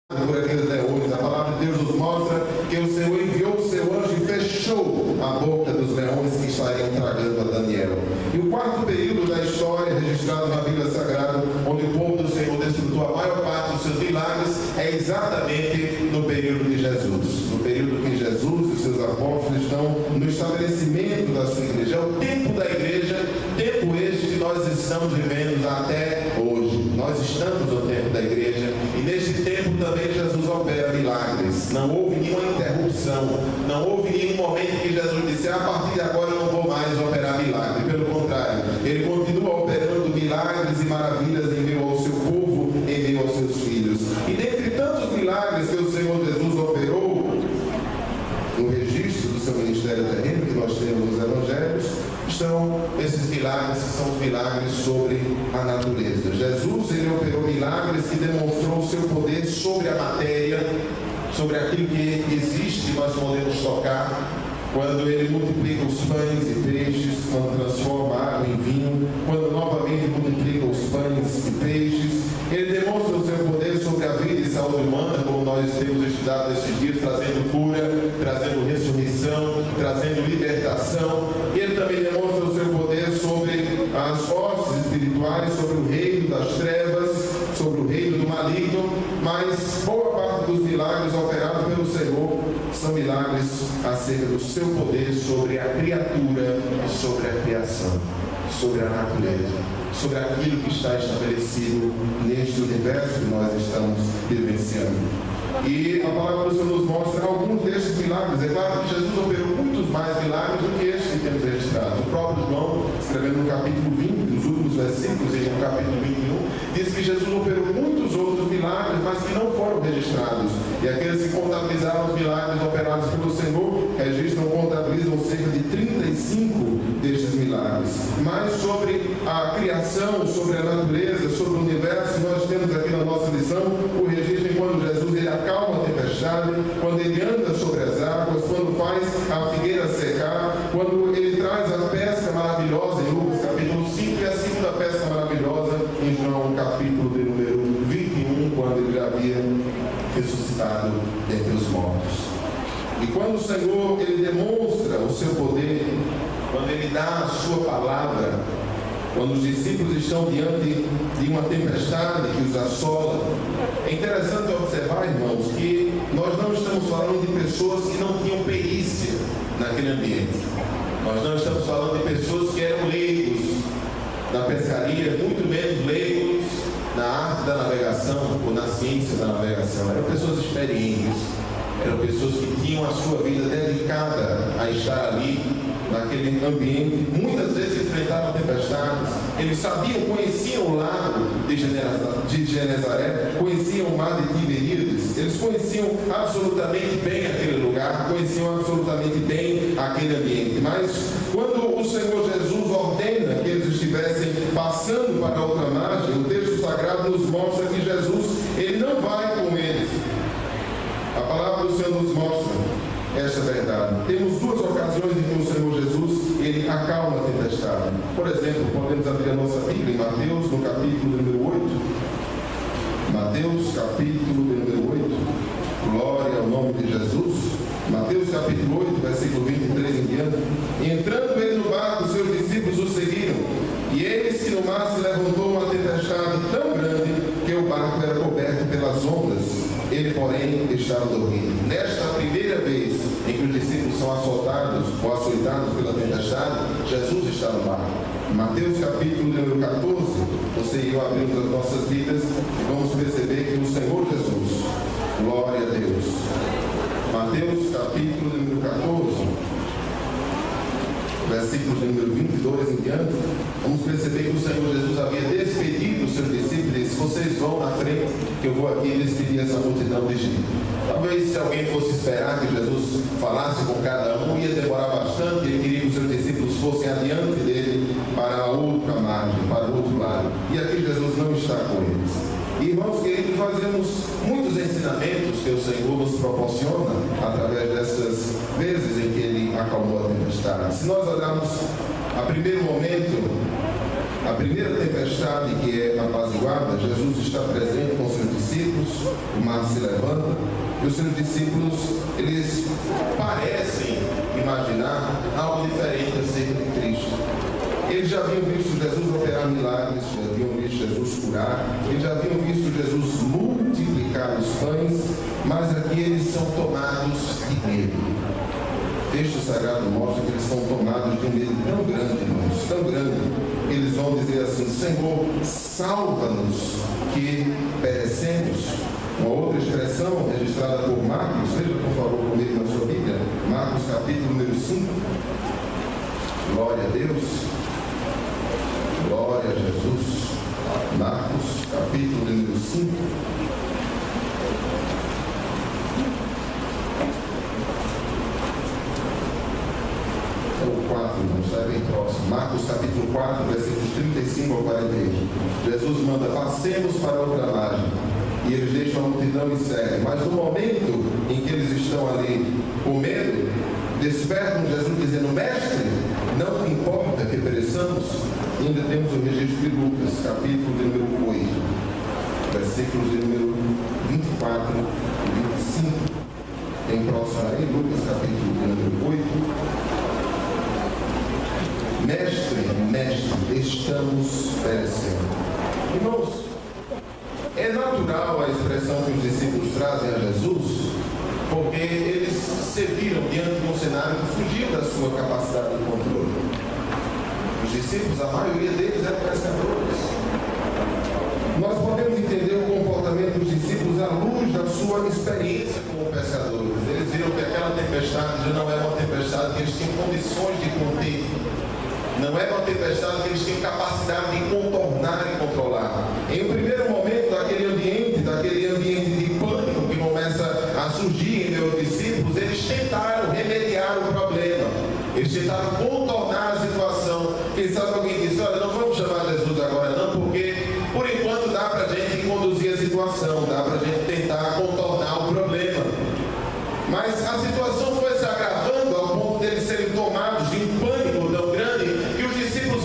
por aquilo até hoje. A palavra de Deus nos mostra que o Senhor enviou o seu anjo e fechou a boca dos leões que estariam tragando a Daniel. E o quarto período da história registrado na Bíblia Sagrada, onde o povo do Senhor desfrutou a maior parte dos seus milagres, é exatamente no período de Jesus. No período que Jesus e seus apóstolos estão no estabelecimento da sua igreja. É o tempo da igreja, tempo este que nós estamos vivendo até hoje. Nós estamos no tempo da igreja e neste tempo também Jesus opera milagres. Não houve nenhuma interrupção, não houve nenhum momento que Jesus disse: a partir de agora eu não vou mais operar milagres. Pelo contrário, ele continua operando milagres e maravilhas em meio ao seu povo, em meio aos seus filhos. E dentre tantos milagres que o Senhor Jesus operou no registro do seu ministério terreno, que nós temos nos evangelhos, estão esses milagres que são os milagres sobre a natureza. Jesus, ele operou milagres que demonstrou o seu poder sobre a matéria, sobre aquilo que existe e nós podemos tocar. Quando ele multiplica os pães e peixes, quando transforma a água em vinho, quando novamente multiplica os pães e peixes, ele demonstra o seu poder sobre a vida e saúde humana, como nós temos estudado esses dias, trazendo cura, trazendo ressurreição, trazendo libertação. E ele também demonstra o seu poder sobre as hostes espirituais, sobre o reino das trevas, sobre o reino do maligno. Mas boa parte dos milagres operados pelo Senhor são milagres acerca do seu poder sobre a criatura e sobre a criação, sobre a natureza, sobre aquilo que está estabelecido neste universo que nós estamos vivenciando. E a palavra do Senhor nos mostra alguns destes milagres. É claro que Jesus operou muitos mais milagres do que estes que temos registrados. O próprio João, escrevendo no capítulo 20, nos últimos versículos, e no capítulo 21, diz que Jesus operou muitos outros milagres, mas que não foram registrados. E aqueles que contabilizaram os milagres operados pelo Senhor, contabilizam cerca de 35 destes milagres. Mas sobre a criação, sobre a natureza, sobre o universo, nós temos aqui na nossa lição o registro em quando Jesus ele acalma a tempestade, quando ele anda sobre as águas, quando faz a figueira secar, quando ele traz a pesca maravilhosa em Lucas capítulo 5 e a segunda pesca maravilhosa em João capítulo de número 21, quando ele já havia ressuscitado dentre os mortos. E quando o Senhor ele demonstra o seu poder, quando ele dá a sua palavra, quando os discípulos estão diante de uma tempestade que os assola, é interessante observar, irmãos, que nós não estamos falando de pessoas que não tinham perícia naquele ambiente. Nós não estamos falando de pessoas que eram leigos na pescaria, muito menos leigos na arte da navegação ou na ciência da navegação. Eram pessoas experientes, eram pessoas que tinham a sua vida dedicada a estar ali, naquele ambiente. Muitas vezes enfrentaram tempestades. Eles sabiam, conheciam o lago de Genezaré, conheciam o mar de Tiberíades. Eles conheciam absolutamente bem aquele lugar, conheciam absolutamente bem aquele ambiente. Mas quando o Senhor Jesus ordena que eles estivessem passando para a outra margem, o texto sagrado nos mostra que Jesus ele não vai com eles. A palavra do Senhor nos mostra esta verdade. Temos duas ocasiões em que o Senhor Jesus ele acalma a tempestade. Por exemplo, podemos abrir a nossa Bíblia em Mateus, no capítulo número 8. Mateus, capítulo número 8. Glória ao nome de Jesus. Mateus, capítulo 8, versículo 23 em diante. E entrando ele no barco, seus discípulos o seguiram. E eis que no mar se levantou uma tempestade tão grande que o barco era coberto pelas ondas. Ele, porém, estava dormindo. Nesta primeira vez em que os discípulos são assaltados ou açoitados pela tempestade, Jesus está no barco. Mateus capítulo número 14, você e eu abrimos as nossas vidas e vamos perceber que o Senhor Jesus, glória a Deus. Mateus capítulo número 14, versículos número 22 em diante, vamos perceber que o Senhor Jesus havia despedido os seus discípulos e disse: vocês vão na frente, que eu vou aqui despedir essa multidão de gente. Talvez se alguém fosse esperar que Jesus falasse com cada um, ia demorar bastante. Ele queria que os seus discípulos fossem adiante dele para a outra margem, para o outro lado. E aqui Jesus não está com eles. Irmãos queridos, nós vemos muitos ensinamentos que o Senhor nos proporciona através dessas vezes em que Ele acalmou a tempestade. Se nós olharmos a primeiro momento A primeira tempestade que é apaziguada, Jesus está presente com seus discípulos, o mar se levanta, e os seus discípulos, eles parecem imaginar algo diferente acerca de Cristo. Eles já haviam visto Jesus operar milagres, já haviam visto Jesus curar, eles já haviam visto Jesus multiplicar os pães, mas aqui eles são tomados de medo. O texto sagrado mostra que eles são tomados de um medo tão grande, irmãos, tão grande. Eles vão dizer assim: Senhor, salva-nos que perecemos. Uma outra expressão registrada por Marcos, veja por favor comigo na sua Bíblia, Marcos capítulo número 5. Glória a Deus. Glória a Jesus. Marcos capítulo número 5. Está bem próximo. Marcos capítulo 4, versículos 35 ao 41. Jesus manda: passemos para outra margem. E eles deixam a multidão e seguem. Mas no momento em que eles estão ali com medo, despertam Jesus dizendo: Mestre, não te importa que pereçamos? E ainda temos o registro de Lucas, capítulo número 8, versículos de número 24 e 25. Tem próximo aí, Lucas capítulo número 8. Mestre, estamos perecendo. Irmãos, é natural a expressão que os discípulos trazem a Jesus, porque eles se viram diante de um cenário que fugiu da sua capacidade de controle. Os discípulos, a maioria deles eram pescadores. Nós podemos entender o comportamento dos discípulos à luz da sua experiência como pescadores. Eles viram que aquela tempestade já não era uma tempestade que eles tinham condições de conter. Não é uma tempestade que eles tinham capacidade de contornar e controlar. Em um primeiro momento, daquele ambiente de pânico que começa a surgir em meus discípulos, eles tentaram remediar o problema. Eles tentaram contornar a situação. Quem sabe alguém disse: olha, não vamos chamar Jesus agora não, porque por enquanto dá para a gente conduzir a situação, dá para a gente tentar contornar o problema. Mas a situação foi se agravando ao ponto deles serem tomados de um pânico tão grande,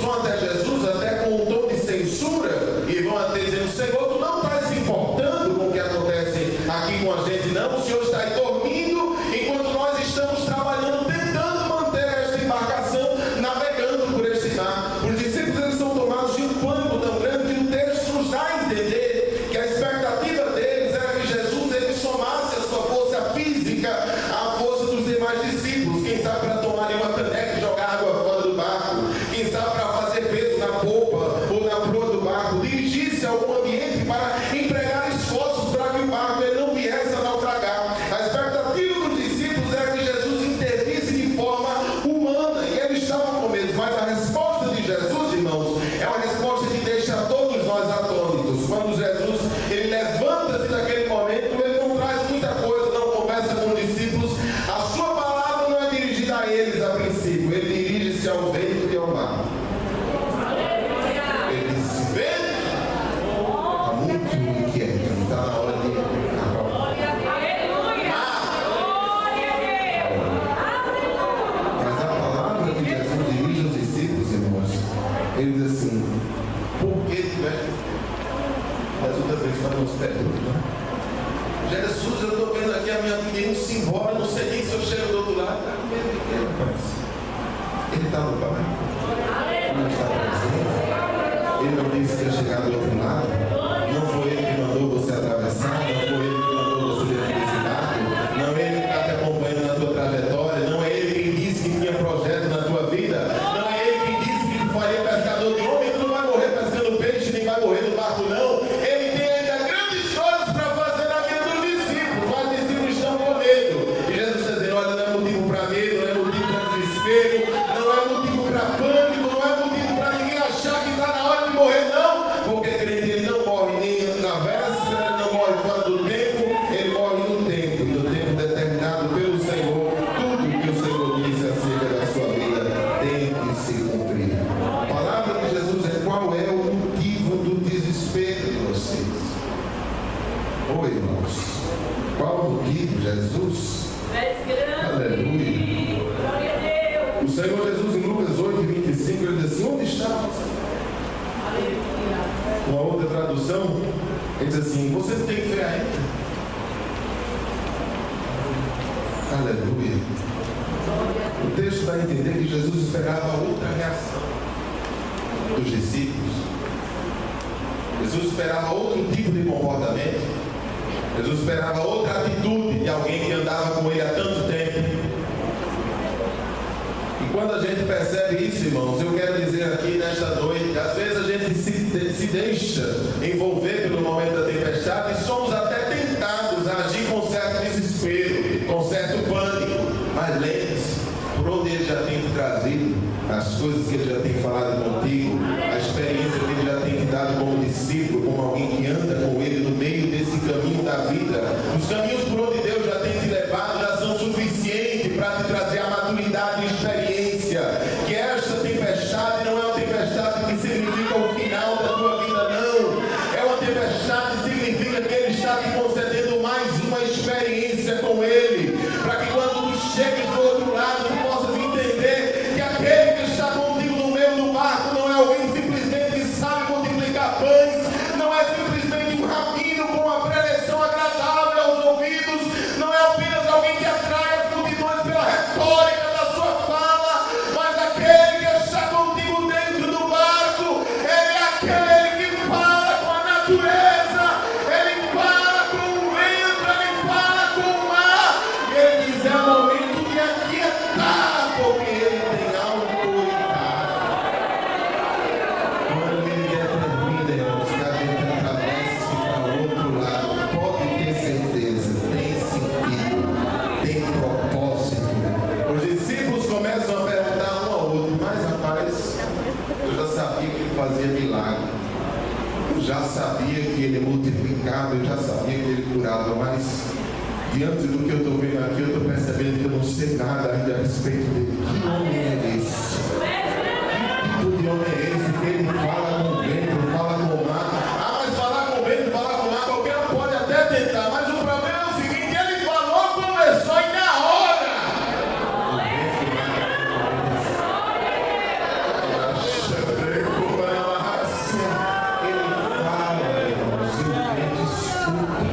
vão até Jesus, até com um tom de censura, e vão até dizendo: Senhor, tu não está se importando com o que acontece aqui com a gente, não. O Senhor está aí dormindo, enquanto nós estamos trabalhando, tentando manter esta embarcação navegando por este mar. Os discípulos, eles são tomados de um pânico tão grande que o texto nos dá a entender que a expectativa deles era que Jesus, ele somasse a sua força física à força dos demais discípulos. Quem sabe para tomar uma caneca e jogar água fora do barco, quem sabe para fazer peso na polpa ou na proa do barco, dirigir-se a algum ambiente para empregar esforços para que o barco ele não viesse a naufragar. A expectativa dos discípulos era que Jesus intervisse de forma humana, e eles estavam com medo. Mas a resposta de Jesus, irmãos, é uma resposta que deixa todos nós atônitos. Quando Jesus ele levanta-se naquele momento, ele não traz muita coisa, não conversa com os discípulos. A sua palavra não é dirigida a eles a princípio, ele dirige-se ao vento e ao mar. Ele disse: vento, está muito inquieto, não está na hora de acalmar. Mas a palavra que Jesus dirige aos discípulos, irmãos, ele diz assim: por que tiver? As outras vezes nós nos perdemos, né? Jesus, eu estou vendo aqui a minha filha indo-se embora, não sei nem se eu chego do outro lado. Está com medo de quê, rapaz? Ele está no barco, não está presente. Ele não disse que ia chegar do outro lado. Não foi ele que mandou você atravessar, não foi ele que mandou você dentro desse barco, não é ele que está te acompanhando na tua trajetória, não é ele quem disse que tinha projeto na tua vida, não é ele quem disse que tu faria pescador de homem. Tu não vai morrer pescando peixe, nem vai morrer no barco, não. Ele tem ainda grandes coisas para fazer na vida dos discípulos. Os discípulos estão com medo. E Jesus está dizendo: olha, não é motivo para medo, não é motivo para desespero, não é motivo para pânico, não é motivo para ninguém achar que está na hora de morrer, não. Porque crente, ele não morre nem na véspera, ele não morre fora do tempo, ele morre no tempo. E no tempo determinado pelo Senhor, tudo que o Senhor disse acerca da sua vida tem que se cumprir. A palavra de Jesus é: qual é o motivo do desespero de vocês? Oi, irmãos. Qual o motivo, Jesus? Aleluia. O Senhor Jesus, em Lucas 8:25, ele diz assim: onde está? Uma outra tradução, ele diz assim: você tem fé ainda? Aleluia. O texto dá a entender que Jesus esperava outra reação dos discípulos. Jesus esperava outro tipo de comportamento. Jesus esperava outra atitude de alguém que andava com ele há tanto tempo. E quando a gente percebe isso, irmãos, eu quero dizer aqui nesta noite, às vezes a gente se deixa envolver pelo momento da tempestade e somos até tentados a agir com certo desespero, com certo pânico. Mas lembre-se, por onde ele já tem te trazido, as coisas que ele já tem falado contigo, a experiência que ele já tem te dado como discípulo, como alguém que anda com ele no meio desse caminho da vida, os caminhos por onde Deus já tem te levado já são suficientes para te trazer a maturidade e experiência, que esta tempestade não é uma tempestade que significa o final da tua vida, não. É uma tempestade que significa que ele está te concedendo mais uma experiência com ele, para que quando tu chegues do outro lado, tu possas entender que aquele que está contigo no meio do barco não é alguém simplesmente que sabe multiplicar pães, não é simplesmente um rabino com uma preleção agradável aos ouvidos, não é apenas alguém que atrai as multidões pela retórica da sua fala, mas aquele que está contigo dentro do barco, ele é aquele que fala com a natureza, ele fala com o vento, ele fala com o mar, e ele diz: é o momento de aquietar, porque ele tem autoridade. Quando ele determina, irmãos, que a gente atravesse para o outro lado, pode ter certeza, tem sentido, tem propósito. Os discípulos começam a perguntar um ao outro: mas rapaz, eu já sabia que ele fazia milagre, eu já sabia que ele multiplicava, eu já sabia que ele curava, mas diante do que eu estou vendo aqui, eu estou percebendo que eu não sei nada ainda a respeito dele. Que homem é esse? Que tipo de homem é esse que ele fala com o vento, fala com o mar? Ah, mas falar com o vento, falar com o mar, qualquer um pode até tentar, mas o problema é o seguinte: ele falou, começou e na hora o vento ele fala, irmãos, e o vento escuta.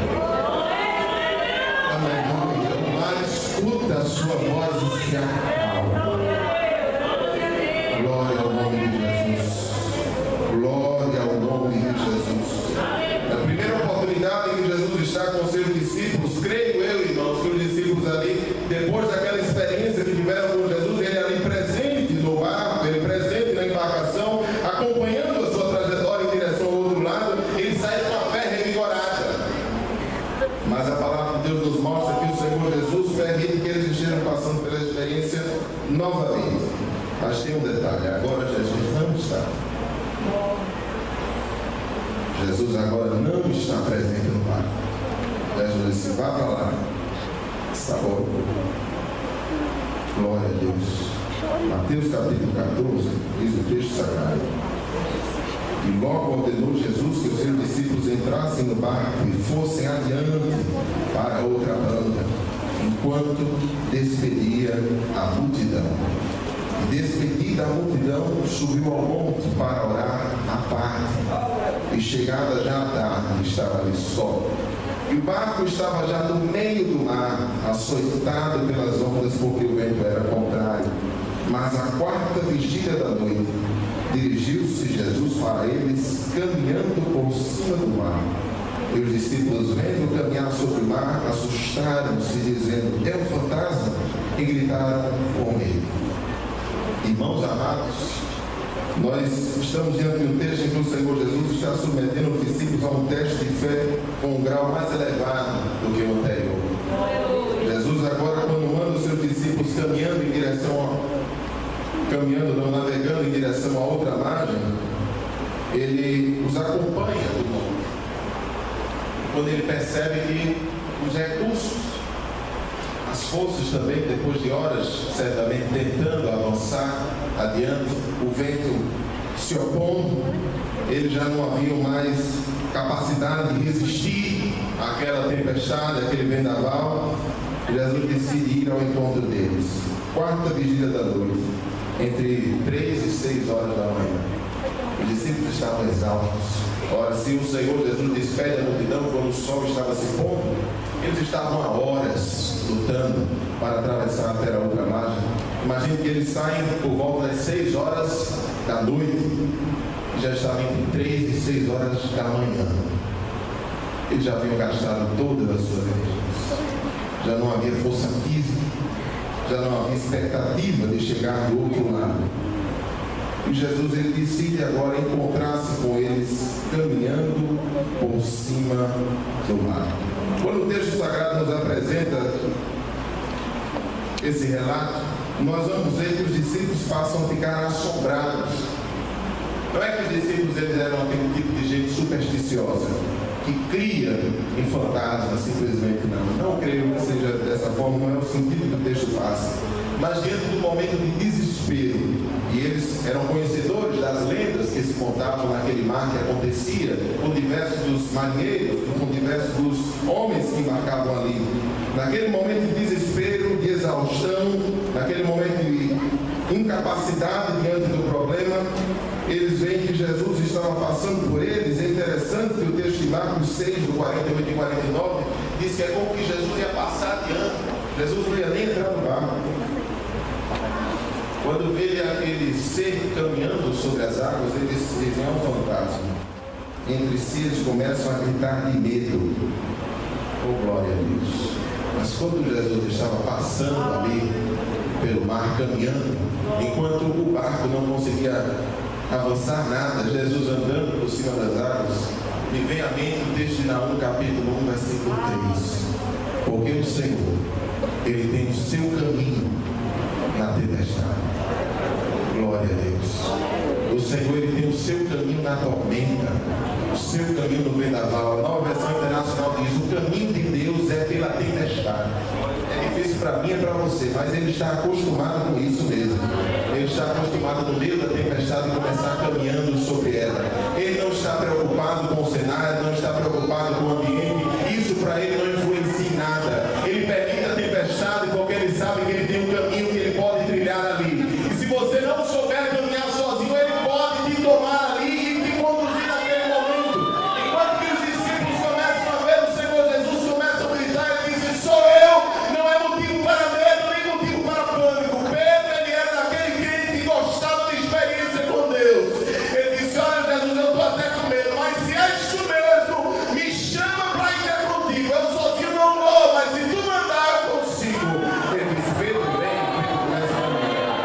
Aleluia. O mar escuta a sua voz e se acalma. Glória ao nome de Jesus. Glória ao nome de Jesus. Na primeira oportunidade em que Jesus está com seus discípulos, creio eu, irmãos, que os discípulos ali, depois daquela experiência que tiveram com Jesus, ele ali presente no barco, ele presente na embarcação, acompanhando a sua trajetória em direção ao outro lado, ele sai com a fé revigorada. Mas a palavra de Deus nos mostra que o Senhor Jesus permite que eles estejam passando pela experiência novamente. Mas tem um detalhe: agora Jesus não está. Jesus agora não está presente no barco. Jesus disse: vá para lá. Está bom. Glória a Deus. Mateus capítulo 14 diz o texto sagrado: e logo ordenou Jesus que os seus discípulos entrassem no barco e fossem adiante para outra banda, enquanto despedia a multidão. E despedida a multidão, subiu ao monte para orar à parte. E chegada já a tarde, estava ali só. E o barco estava já no meio do mar, açoitado pelas ondas, porque o vento era contrário. Mas à quarta vigília da noite, dirigiu-se Jesus para eles, caminhando por cima do mar. E os discípulos, vendo caminhar sobre o mar, assustaram-se, dizendo: é um fantasma, e gritaram com ele. Irmãos amados, nós estamos diante de um texto em que o Senhor Jesus está submetendo os discípulos a um teste de fé com um grau mais elevado do que o anterior. Jesus agora, quando manda os seus discípulos navegando em direção a outra margem, ele os acompanha do monte. Quando ele percebe que os recursos, as forças também, depois de horas, certamente tentando avançar adiante, o vento se opondo, eles já não haviam mais capacidade de resistir àquela tempestade, àquele vendaval. Jesus decide ir ao encontro deles. Quarta vigília da noite, entre 3 e 6 horas da manhã. Os discípulos estavam exaustos. Ora, se o Senhor Jesus despede a multidão quando o sol estava se pondo, eles estavam há horas lutando para atravessar até a outra margem. Imagine que eles saem por volta das 6 horas da noite e já estavam entre 3 e 6 horas da manhã. Eles já haviam gastado todas as suas energias. Já não havia força física, já não havia expectativa de chegar do outro lado. E Jesus, ele decide agora encontrar-se com eles caminhando por cima do mar. Quando o texto sagrado nos apresenta esse relato, nós vamos ver que os discípulos passam a ficar assombrados. Não é que os discípulos eles eram aquele tipo de gente supersticiosa, que cria em fantasmas, simplesmente não. Não creio que seja dessa forma, não é o sentido que o texto passa. Mas diante do momento de desespero, e eles eram conhecedores das lendas que se contavam naquele mar que acontecia com diversos dos marinheiros, com diversos dos homens que embarcavam ali. Naquele momento de desespero, de exaustão, naquele momento de incapacidade diante do problema, eles veem que Jesus estava passando por eles. É interessante que o texto de Marcos 6, do 48 e 49, diz que é como que Jesus ia passar adiante. Jesus não ia nem entrar no barco. Quando vê aquele ser caminhando sobre as águas, eles dizem: é um fantasma. Entre si eles começam a gritar de medo. Oh, glória a Deus. Mas quando Jesus estava passando ali pelo mar, caminhando, enquanto o barco não conseguia avançar nada, Jesus andando por cima das águas, me vem à mente o texto de Naum, capítulo 1, versículo 3. Porque o Senhor, ele tem o seu caminho na tempestade. Glória a Deus. O Senhor, ele tem o seu caminho na tormenta, o seu caminho no vendaval. A Nova Versão Internacional diz: o caminho de Deus é pela tempestade. É difícil para mim e para você, mas ele está acostumado com isso mesmo. Ele está acostumado no meio da tempestade começar caminhando sobre ela. Ele não está preocupado com o cenário, não está preocupado com o ambiente. Isso para ele não influencia em nada. Ele permite a tempestade porque ele sabe que ele tem um caminho que ele pode trilhar ali. E se você não souber caminhar sozinho, ele pode te tomar ali e te conduzir naquele momento. Enquanto que os discípulos começam a ver o Senhor Jesus, começam a gritar, ele diz: sou eu. Não é motivo para medo, nem motivo para pânico. Pedro, ele era daquele crente que gostava de experiência com Deus. Ele disse: olha, Jesus, eu estou até com medo, mas se és tu mesmo, me chama para ir ter contigo. Eu sozinho não vou, mas se tu mandar, eu consigo. Ele disse: Pedro, vem. Pedro começa a caminhar.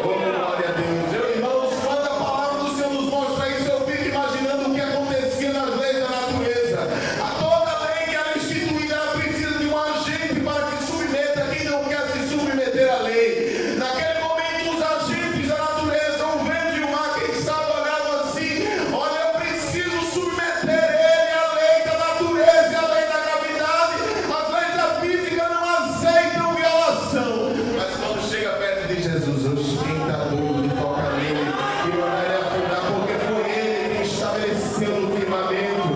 Oh, glória a Deus. Meus irmãos, quando a palavra do Senhor nos mostra isso, eu fico imaginando o que acontecia nas leis da natureza. A toda lei que era instituída, ela precisa de um agente para que submeta quem não quer se submeter à lei. Naquele momento, os agentes da natureza, o vento e o mar, quem sabe, olhavam assim: olha, eu preciso submeter ele à lei da natureza e à lei da gravidade. As leis da física não aceitam violação. Mas quando chega perto de Jesus, quem está doido de tocar nele e mandar ele afundar, porque foi ele que estabeleceu no firmamento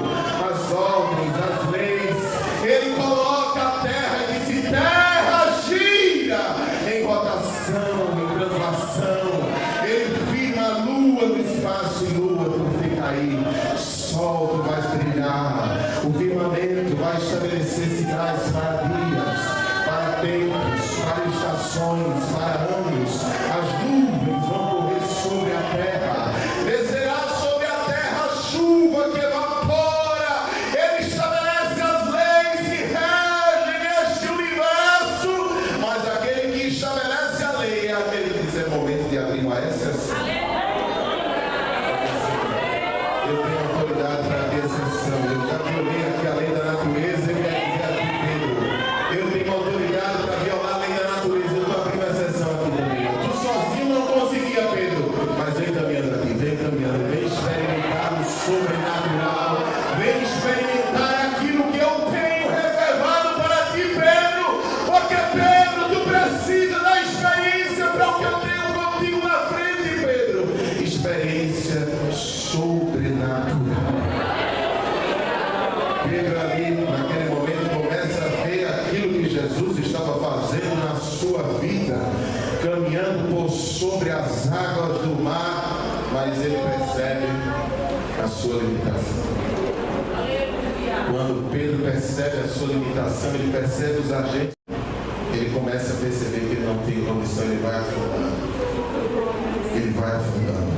as ordens, as leis. Ele coloca a terra e diz: terra gira em rotação, em translação. Ele firma a lua no espaço e lua, tu fica aí. Sol, tu vais brilhar. O firmamento vai estabelecer sinais para dias, para tempos, para estações, para anos. As nuvens vão correr sobre a terra. Descerá sobre a terra a chuva que evapora. Ele estabelece as leis que regem este universo. Mas aquele que estabelece a lei é aquele que diz: é momento de abrir uma exceção. Eu tenho autoridade para ter exceção. Eu já violei aqui a lei da natureza e quero dizer aqui, Pedro, eu tenho autoridade para violar a lei da natureza. Eu estou abrindo exceção aqui também. Tu sozinho não conseguia, Pedro, mas vem caminhando aqui, vem caminhando, vem experimentar o sobrenatural, vem experimentar aquilo que eu tenho reservado para ti, Pedro, porque, Pedro, tu precisa da experiência para o que eu tenho contigo na frente, Pedro. Experiência sobrenatural. Pedro ali, naquele momento, começa a ver aquilo que Jesus estava fazendo na sua vida, caminhando por sobre as águas do mar. mas ele percebe a sua limitação. Quando Pedro percebe a sua limitação, ele percebe os agentes, ele começa a perceber que ele não tem condição, ele vai afundando. Ele vai afundando.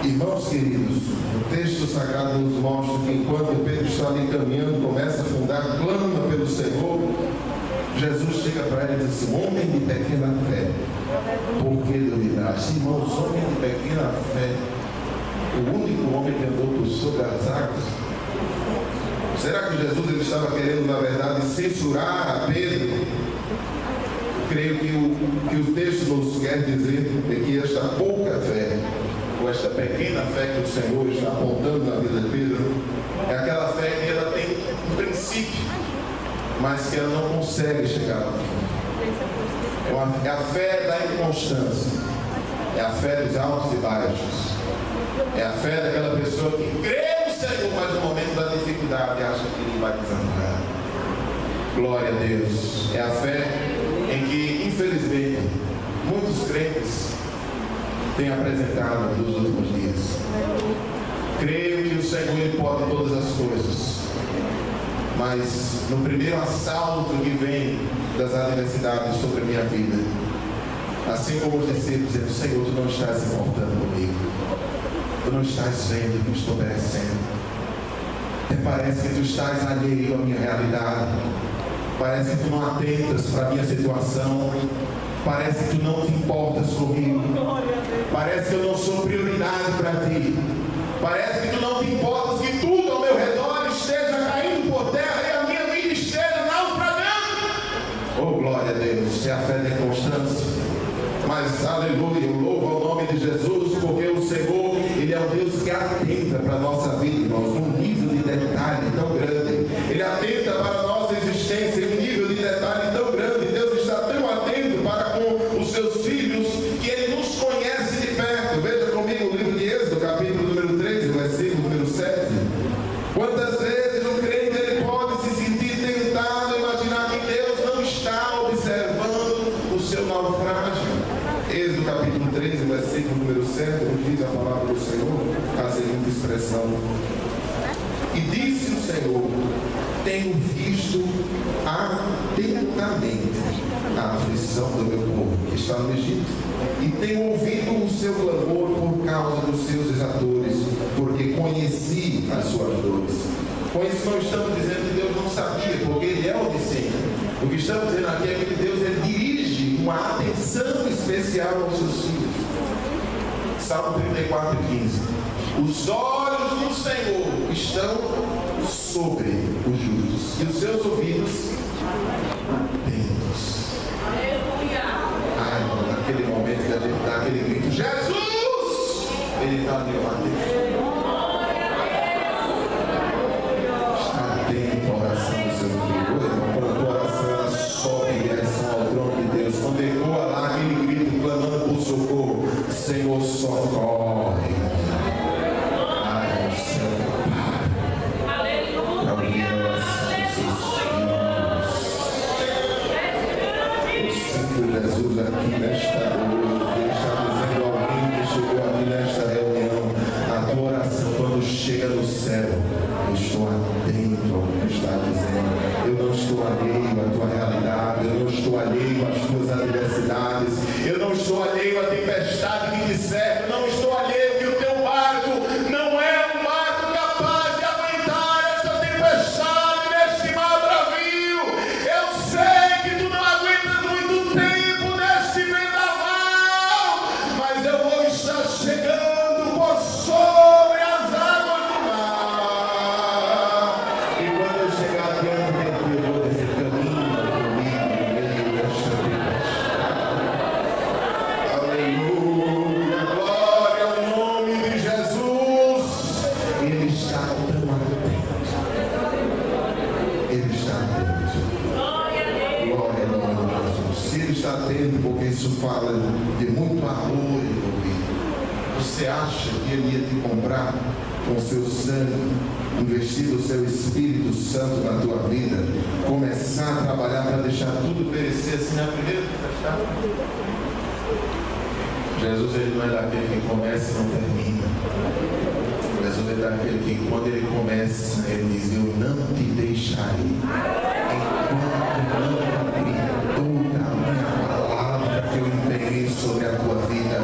Irmãos queridos, o texto sagrado nos mostra que enquanto Pedro está ali caminhando, começa a afundar, clama pelo Senhor, Jesus chega para ele e diz assim: homem de pequena fé, por que duvidaste? Irmãos, homem de pequena fé, o único homem que andou sobre as águas. Será que Jesus ele estava querendo, na verdade, censurar a Pedro? Creio que o texto nos quer dizer é que esta pouca fé, ou esta pequena fé que o Senhor está apontando na vida de Pedro, é aquela fé que ela tem um princípio, mas que ela não consegue chegar ao fim. É a fé da inconstância, é a fé dos altos e baixos, é a fé daquela pessoa que crê no Senhor, mas no momento da dificuldade acha que ele vai desanimar. Glória a Deus. É a fé em que, infelizmente, muitos crentes têm apresentado nos últimos dias. Creio que o Senhor ele pode todas as coisas, mas no primeiro assalto que vem das adversidades sobre a minha vida, assim como os discípulos dizendo: Senhor, tu não estás se importando comigo, tu não estás vendo o que eu estou merecendo, até parece que tu estás alheio à minha realidade, parece que tu não atentas para a minha situação, parece que tu não te importas comigo, parece que eu não sou prioridade para ti, parece que tu não te importas que tudo ao meu redor esteja caindo por terra e a minha vida esteja naufragando. Oh, glória a Deus, é a fé da inconstância. Mas, aleluia, eu louvo ao nome de Jesus, porque o Senhor, Ele é um Deus que atenta para a nossa vida, irmãos, num nível de detalhe tão grande. Ele atenta para a nossa existência em um nível de detalhe tão grande. Deus está tão atento para com os seus filhos, que Ele nos conhece de perto. Veja comigo o livro de Êxodo, capítulo número 13, versículo número 7. Quantas vezes o crente ele pode se sentir tentado a imaginar que Deus não está observando o seu naufrágio. Êxodo capítulo 13, versículo número 7, nos diz a palavra do Senhor a seguinte expressão: e disse o Senhor: tenho visto atentamente a aflição do meu povo que está no Egito, e tenho ouvido o seu clamor por causa dos seus exatores, porque conheci as suas dores. Com isso não estamos dizendo que Deus não sabia, porque Ele é onisciente. O que estamos dizendo aqui é que Deus ele dirige uma atenção especial aos seus filhos. Salmo 34, 15. Os olhos do Senhor estão sobre os justos, e os seus ouvidos atentos. Ai, naquele momento que a gente dá aquele grito: Jesus! Ele está ali atento. Está atento à oração do seu filho. Quando a tua oração ela sobe em direção ao trono de Deus, quando ecoa lá aquele grito clamando por socorro: Senhor, socorre. Ai, o Senhor, para ouvir a oração dos seus filhos. Eu sinto Jesus aqui nesta noite. Ele está dizendo a alguém que chegou aqui nesta reunião: a tua oração, quando chega no céu, eu estou atento ao que está dizendo. Eu não estou alheio à tua realidade, eu não estou alheio às tuas adversidades, eu não estou alheio à tempestade que te cerca, eu não estou alheio que o teu barco não é um barco capaz de aguentar esta tempestade neste mar bravio. Eu sei que tu não aguentas muito tempo neste vendaval, mas eu vou estar chegando por sobre as águas do mar. E quando eu chegar diante de ti, eu vou dizer: caminha comigo no meio desta tempestade. Aleluia, glória ao nome de Jesus. Ele está tão atento. Ele está atento. Glória ao nome de Jesus. Se Ele está atento, porque isso fala de muito amor envolvido. Você acha que Ele ia te comprar com seu sangue, investir o seu Espírito Santo na tua vida, começar a trabalhar para deixar tudo perecer assim na primeira tempestade? Jesus, ele não é daquele que começa e não termina. Jesus é daquele que, quando ele começa, ele diz: eu não te deixarei enquanto não cumprir toda a minha palavra que eu empenhei sobre a tua vida.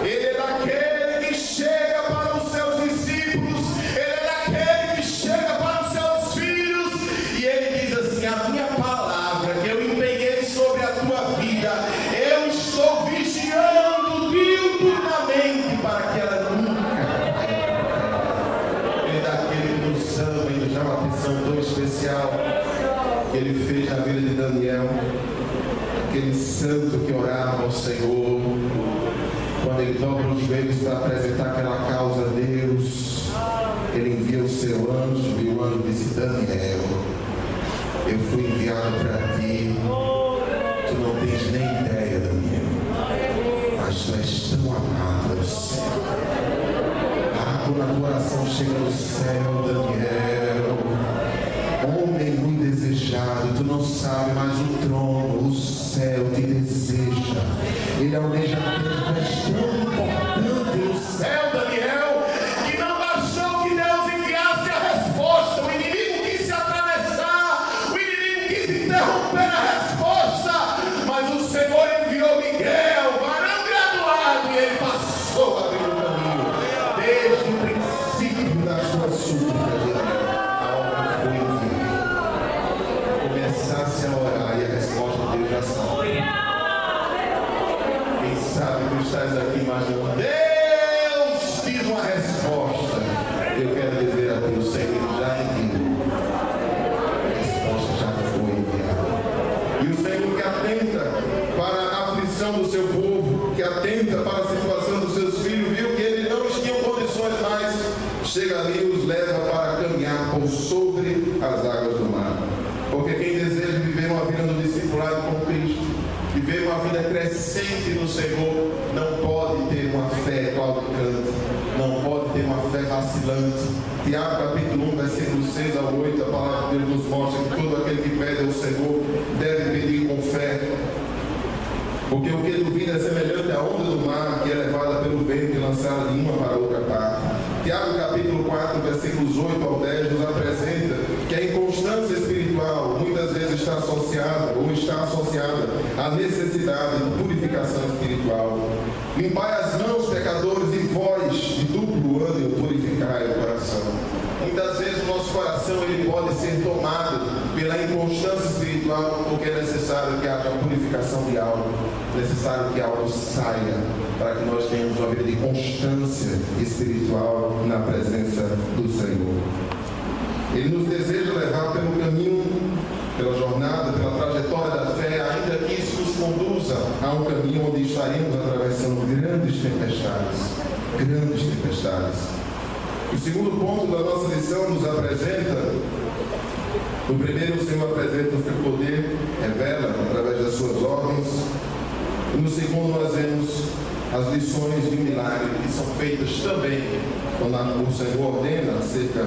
Ele é daquele que chega para os seus discípulos, ele é daquele que chega para os seus filhos, e ele diz assim: a minha palavra que eu empenhei sobre a tua vida, eu estou vigiando diuturnamente para que ela nunca caia. Ele é daquele que nos ama e nos dá uma atenção tão especial que ele fez na vida de Daniel, aquele santo que orava ao Senhor, quando ele dobra os joelhos para apresentar aquela causa a Deus, ele envia o seu anjo, e o anjo disse: Daniel, eu fui enviado para ti, tu não tens nem ideia, Daniel, mas tu és tão amado ao céu. Quando a tua oração chega no céu, Daniel, homem muito desejado, tu não sabe, mas o trono, o céu te deseja. Ele almeja que tu és tão importante no céu, Daniel, que não bastou que Deus enviasse a resposta. O inimigo quis se atravessar, o inimigo quis interromper a resposta, mas o Senhor enviou Miguel, varão graduado, e ele passou a abrir o caminho. Desde o princípio das suas súplicas, a obra foi enviada. Começasse a orar e a resposta de Deus já sabe. Quem sabe tu estás aqui imaginando: Deus diz uma resposta. Eu quero dizer a ti: o Senhor já enviou. A resposta já foi enviada. E o Senhor que atenta para a aflição do seu povo, que atenta para a situação dos seus filhos, viu que eles não tinham condições mais, chega ali e os leva para caminhar por sobre as águas do mar. Porque quem deseja viver uma vida no discipulado com Cristo, viver uma vida crescente no Senhor, não pode ter uma fé claudicante, não pode ter uma fé vacilante. Tiago capítulo 1, versículo 6 ao 8, a palavra de Deus nos mostra que todo aquele que pede ao Senhor deve pedir com fé. Porque o que duvida é semelhante à onda do mar, que é levada pelo vento e lançada de uma para outra parte. Tiago capítulo 4, versículos 8 ao 10, nos apresenta que a inconstância espiritual muitas vezes está associada à necessidade de purificação espiritual. Limpai as mãos, pecadores, e vós, de duplo ânimo, purificai o coração. Muitas vezes o nosso coração ele pode ser tomado pela inconstância espiritual, porque é necessário que haja purificação de algo, necessário que algo saia, para que nós tenhamos uma vida de constância espiritual na presença do Senhor. Ele nos deseja levar pelo caminho, pela jornada, pela trajetória da fé, ainda que isso nos conduza a um caminho onde estaremos atravessando grandes tempestades. Grandes tempestades. O segundo ponto da nossa lição nos apresenta: no primeiro, o Senhor apresenta o seu poder, revela através das suas ordens. E no segundo, nós vemos as lições de milagre que são feitas também quando o Senhor ordena acerca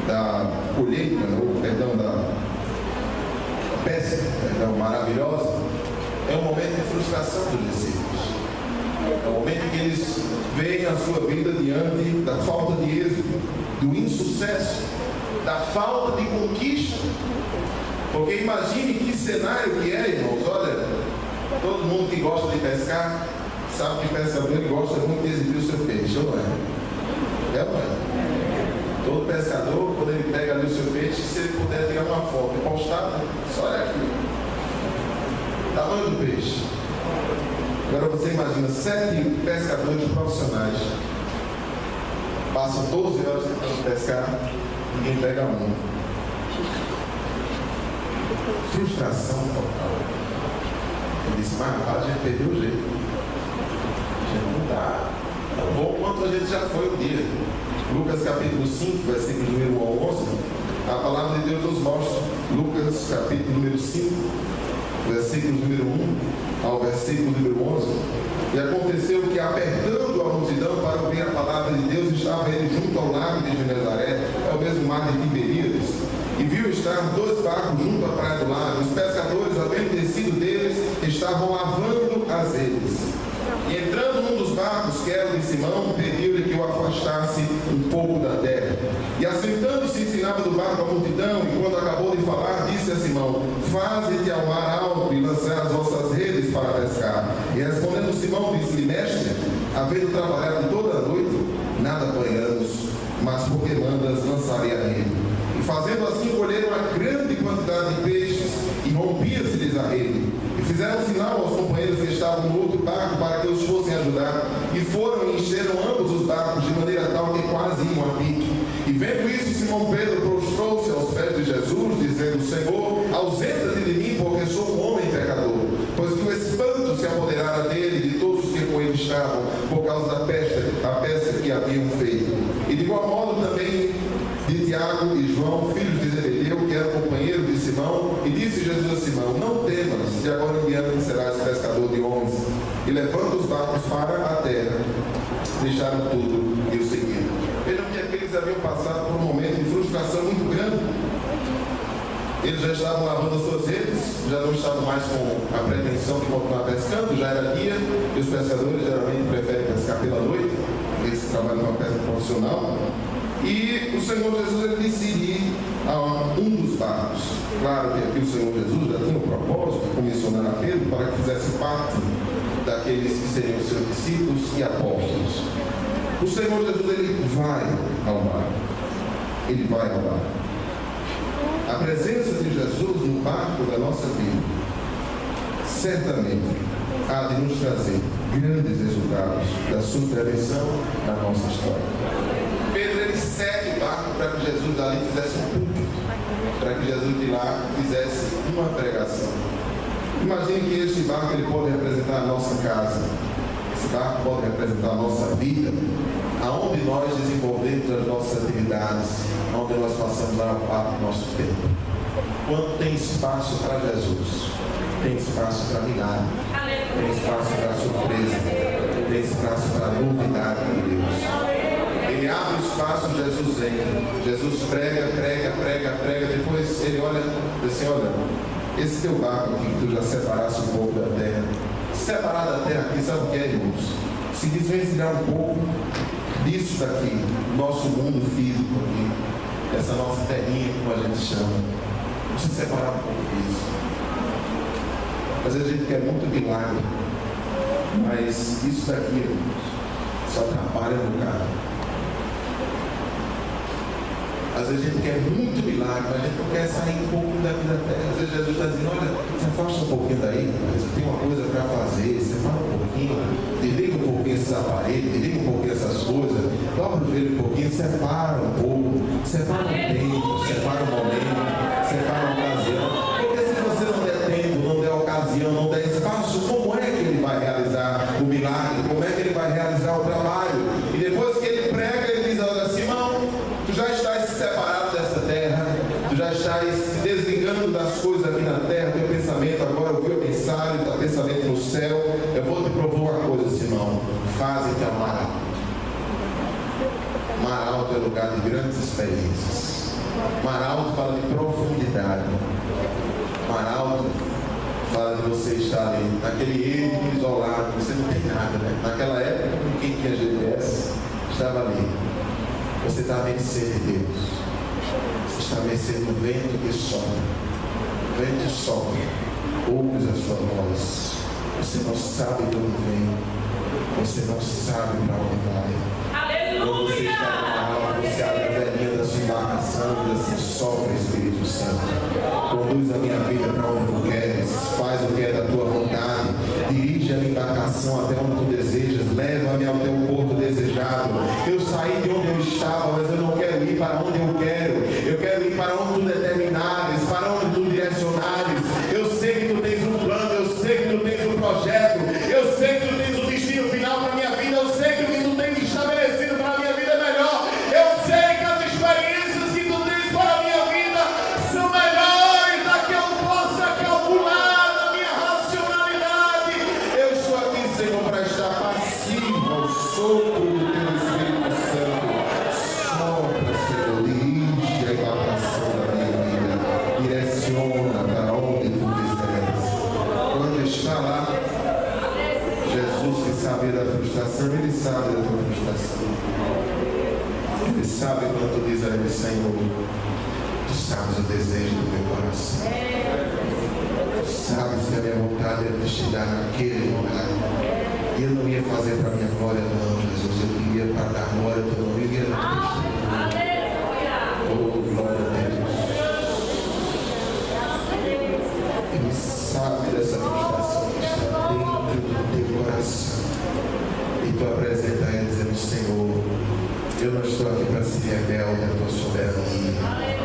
da colheita, da pesca, maravilhosa. É um momento de frustração dos discípulos. É um momento que eles veem a sua vida diante da falta de êxito, do insucesso, da falta de conquista. Porque imagine que cenário que é, irmãos. Olha, todo mundo que gosta de pescar sabe que pescador ele gosta muito de exibir o seu peixe, ou não é? É ou não é? Todo pescador, quando ele pega ali o seu peixe, se ele puder tirar uma foto e postar, só olha aqui, o tamanho do peixe. Agora você imagina 7 pescadores profissionais, passam 12 horas tentando pescar, ninguém pega um. Frustração total. Ele disse: mas a gente perdeu o jeito. A gente não está tão bom quanto a gente já foi um dia. Lucas capítulo 5, versículo número 1 ao 11, a palavra de Deus nos mostra. Lucas capítulo número 5, versículo número 1 ao versículo número 11. E aconteceu que, apertando a multidão para ouvir a palavra de Deus, estava ele junto ao lago de Genezaré, é o mesmo mar de Tiberíades, e viu estar 2 barcos junto à praia do lago. Os pescadores, havendo descido deles, estavam lavando as redes. E entrando num dos que era de Simão, pediu-lhe que o afastasse um pouco da terra. E assentando-se, ensinava do barco a multidão, e quando acabou de falar, disse a Simão: faze-te ao mar alto e lançai as vossas redes para pescar. E respondendo Simão, disse-lhe: mestre, havendo trabalhado toda a noite, nada apanhamos, mas porque mandas, lançarei a rede. E fazendo assim, colheram uma grande quantidade de peixes, e rompia-se-lhes a rede. E fizeram sinal aos companheiros que estavam no outro barco para que os fossem ajudar. E foram e encheram ambos os barcos, de maneira tal que quase iam a pique. E vendo isso, Simão Pedro prostrou-se aos pés de Jesus, dizendo: Senhor, ausenta-te de mim, porque sou um homem pecador. Pois que o espanto se apoderara dele e de todos os que com ele estavam, por causa da pesca que haviam feito. E de igual modo também de Tiago e João, filhos de Zebedeu, que era companheiro de Simão. E disse Jesus a Simão: não temas, de agora em diante serás pescador de homens. E levando os barcos para a terra, deixaram tudo e o seguiram. Vejam que aqueles haviam passado por um momento de frustração muito grande. Eles já estavam lavando as suas redes, já não estavam mais com a pretensão de continuar pescando, já era dia, e os pescadores geralmente preferem pescar pela noite, eles que trabalham com a pesca profissional. E o Senhor Jesus, ele decide ir a um dos barcos. Claro que aqui o Senhor Jesus já tinha um propósito de comissionar a Pedro para que fizesse parte daqueles que seriam seus discípulos e apóstolos. O Senhor Jesus, ele vai ao mar. Ele vai ao mar. A presença de Jesus no barco da nossa vida certamente há de nos trazer grandes resultados da sua intervenção na nossa história. Pedro, ele segue o barco para que Jesus dali fizesse um púlpito, para que Jesus de lá fizesse uma pregação. Imagine que este barco ele pode representar a nossa casa, esse barco pode representar a nossa vida, aonde nós desenvolvemos as nossas atividades, onde nós passamos a maior parte do nosso tempo. Quando tem espaço para Jesus, tem espaço para milagre, tem espaço para surpresa, tem espaço para novidade de Deus. Ele abre o espaço, Jesus entra. Jesus prega, depois ele olha e diz assim: olha, esse teu barco aqui que tu já separasse um pouco da terra, separar da terra aqui, sabe o que é, irmãos? Se desvencilhar um pouco disso daqui, nosso mundo físico aqui, essa nossa terrinha, como a gente chama, precisa separar um pouco disso. Às vezes a gente quer muito milagre, mas isso daqui, irmãos, só atrapalha no carro. Às vezes a gente quer muito milagre, mas a gente não quer sair um pouco daqui da terra. Às vezes Jesus está dizendo: olha, se afasta um pouquinho daí, você tem uma coisa para fazer, separa um pouquinho, desliga um pouquinho esses aparelhos, desliga um pouquinho essas coisas, dobra o joelho um pouquinho, separa um pouco, separa um tempo, separa um momento, separa uma ocasião. Porque se você não der tempo, não der ocasião, não der espaço, como é que ele vai realizar o milagre? Como é que ele vai realizar o trabalho? E depois que ele prega, ele diz: olha, Simão, tu já estás separado dessa terra, tu já estás se desligando das coisas aqui na terra, teu pensamento agora ouviu a mensagem, teu pensamento no céu. Eu vou te propor uma coisa, Simão: faze-te ao mar alto. Mar alto é lugar de grandes experiências. Mar alto fala de profundidade. Mar alto fala de você estar ali, naquele ermo isolado, você não tem nada, né? Naquela época, quem tinha GPS estava ali. Você está à mercê de Deus. Você está à mercê do vento que sopra. O vento sopra. Ouve a sua voz. Você não sabe de onde vem. Você não sabe para onde vai. Quando você está na alma, você abre a velhinha da sua embarcação e diz assim: sopra, Espírito Santo. Conduz a minha vida para onde tu queres. Faz o que é da tua vontade. Dirige a minha embarcação até onde tu desejas. Leva-me ao teu porto desejado. Eu saí de onde eu estava, mas eu não quero ir para onde eu quero. Eu quero ir para onde tu determinares, para onde tu direcionares. Eu sei que tu tens um plano, eu sei que tu tens um projeto, eu sei que tu tens um destino final para a minha vida, eu sei que o que tu tens estabelecido para a minha vida é melhor. Eu sei que as experiências que tu tens para a minha vida são melhores da que eu possa calcular na minha racionalidade. Eu estou aqui, Senhor, para estar passivo ao sopro do teu Espírito Santo. Sopra, Senhor, dirige a embarcação da minha vida, direciona para onde tu quiseres. Quando está lá, Jesus Jesus que sabe da frustração, Ele sabe da tua frustração. Ele sabe quando tu diz a Ele, Senhor, Tu sabes o desejo do meu coração. Tu sabes que a minha vontade é te chegar naquele lugar. E eu não ia fazer para a minha glória, não, Jesus. Eu queria para dar glória ao teu nome. Eu ia oh, glória a Deus. Ele sabe dessa frustração que está dentro do teu coração. E tu apresenta a Ele dizendo, Senhor, eu não estou aqui para ser rebelde à tua soberania.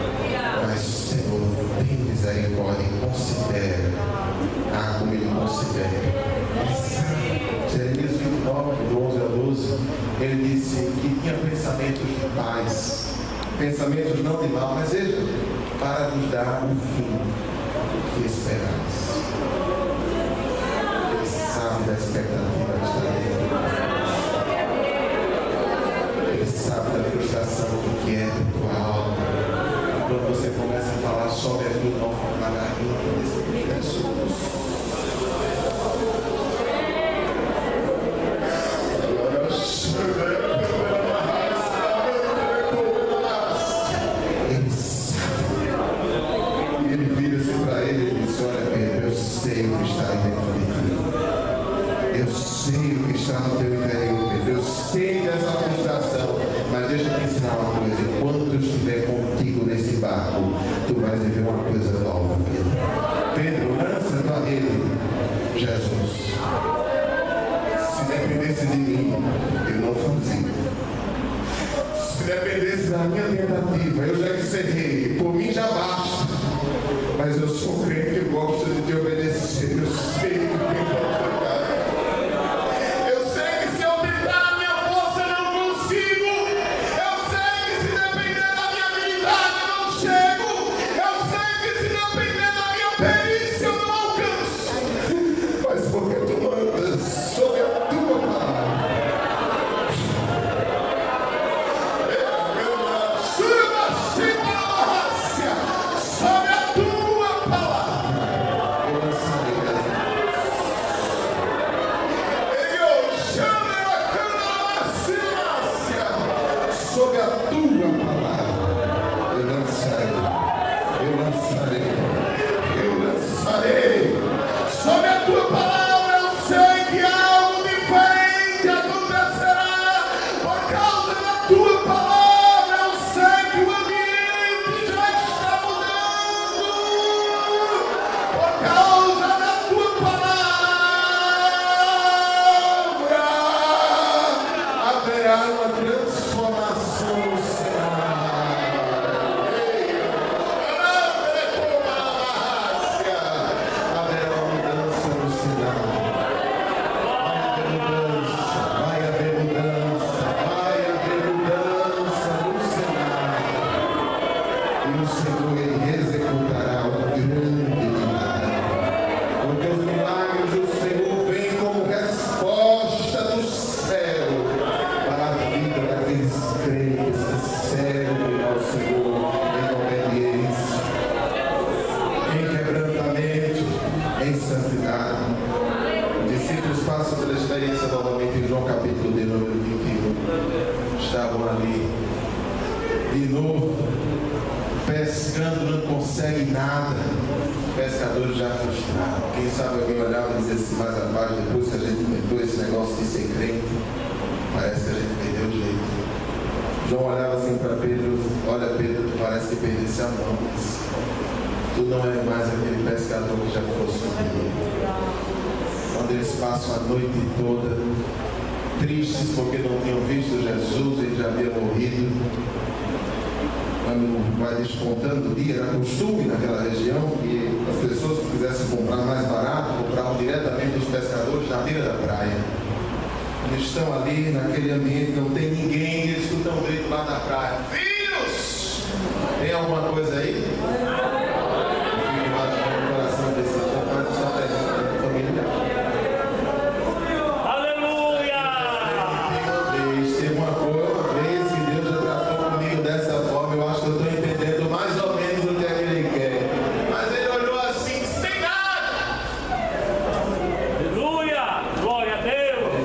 Mas, Senhor, tem misericórdia e considera. Como Ele considera. Ele sabe. Jeremias 29, do 11 ao 12, ele disse que tinha pensamentos de paz. Pensamentos não de mal, mas veja, para nos dar um fim que esperamos. Ele sabe da expectativa que está dentro. Ele sabe da frustração que é a tua alma. Quando você começa a falar sobre aquilo, não na garganta desse pessoas. Tu vais viver uma coisa nova, Pedro. Pedro, lança tua rede. Jesus, se dependesse de mim, eu não fazia. Se dependesse da minha tentativa, eu já encerrei. Por mim já basta. Mas eu sou crente e gosto de te obedecer. Eu sei que tem que autoridade. Eu sei que se eu tentar a minha força, eu não consigo. Eu sei que se depender da minha habilidade, eu não chego. Perícia eu não alcanço, mas porque tu mandas sobre a tua palavra. Sobre a tua palavra eu lançarei as mãos. Sobre a tua palavra eu lançarei. Sobre a tua palavra eu sei que algo diferente acontecerá. Por causa da tua palavra eu sei que o ambiente já está mudando. Por causa da tua palavra haverá uma transformação no cenário. Estavam ali de novo pescando, não consegue nada. Pescadores já frustrados. Quem sabe alguém olhava e dizia assim mais abaixo, depois que a gente inventou esse negócio de ser crente, parece que a gente perdeu o jeito. João olhava assim para Pedro, olha Pedro, tu parece que perdesse a mão, mas tu não é mais aquele pescador que já fosse comigo. Quando eles passam a noite toda tristes porque não tinham visto Jesus, ele já havia morrido. Quando vai descontando o dia, era costume naquela região que as pessoas que quisessem comprar mais barato, compravam diretamente dos pescadores na beira da praia. Eles estão ali naquele ambiente, não tem ninguém, eles escutam um grito lá na praia: filhos! Tem alguma coisa aí? Glória a Deus.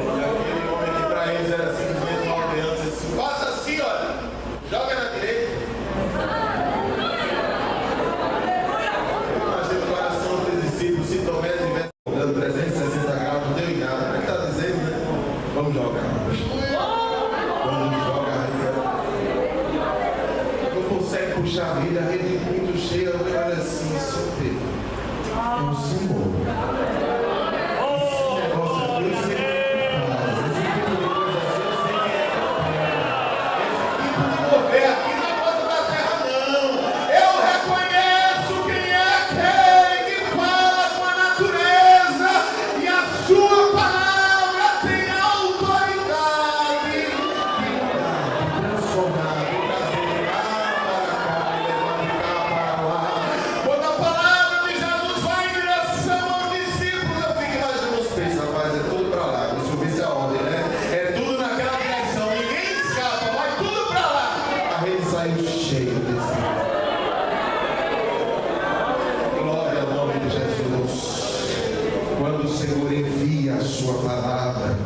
o Senhor envia a sua palavra,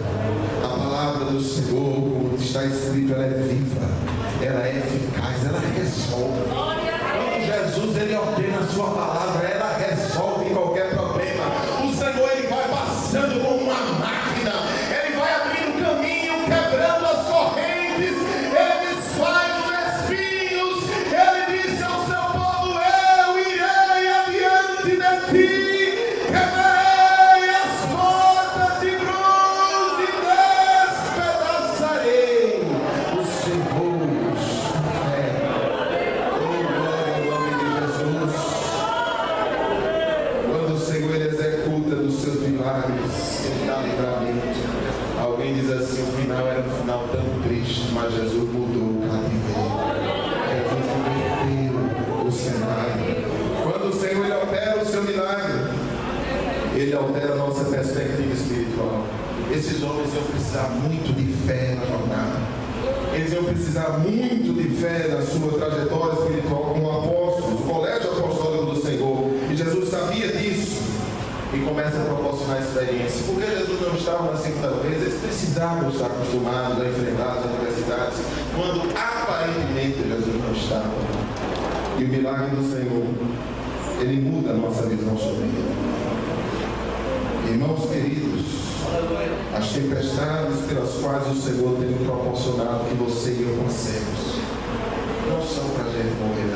a palavra do Senhor, como está escrito, ela é viva, ela é eficaz, ela resolve. Quando Jesus ele ordena a sua palavra, ela resolve qualquer problema. O Senhor ele vai passando como uma máquina, ele vai abrindo caminho, quebrando as correntes, ele desfaz os espinhos, ele disse ao seu povo: eu irei adiante de ti, quebrarei as portas de bronze e despedaçarei os ferrolhos de ferro. Oh, glória ao nome de Jesus. Quando o Senhor ele executa dos seus milagres, ele dá livramento. Alguém diz assim: o final era um final tão triste, mas Jesus mudou o cativeiro. Jesus inverteu o cenário. Quando o Senhor ele opera o seu milagre, ele altera a nossa perspectiva espiritual. Esses homens iam precisar muito de fé na jornada. Eles iam precisar muito de fé na sua trajetória espiritual como apóstolos, o colégio apostólico do Senhor. E Jesus sabia disso e começa a proporcionar experiência. Porque Jesus não estava na segunda vez, eles precisavam estar acostumados a enfrentar as adversidades, quando aparentemente Jesus não estava. E o milagre do Senhor, ele muda a nossa visão sobre ele. Irmãos queridos, as tempestades pelas quais o Senhor tem proporcionado que você e eu passemos, não são para a gente morrer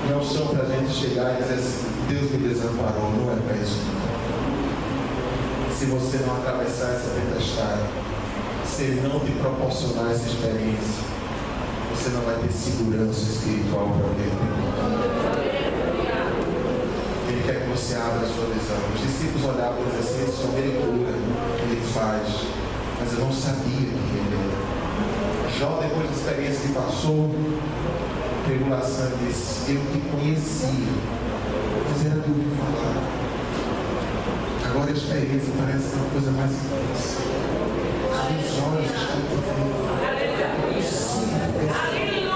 não são para a gente chegar e dizer assim: Deus me desamparou. Não é para isso. Se você não atravessar essa tempestade, se Ele não te proporcionar essa experiência, você não vai ter segurança espiritual para dentro. Ele quer que você abra a sua visão. Os discípulos olhavam e diziam assim: esse homem ele cura, ele faz, mas eu não sabia que ele era. Jó, depois da experiência que passou, tribulação, disse: eu te conhecia, mas era do que falar. Agora a experiência parece uma coisa mais intensa. Os meus olhos estão por fim. Eu sinto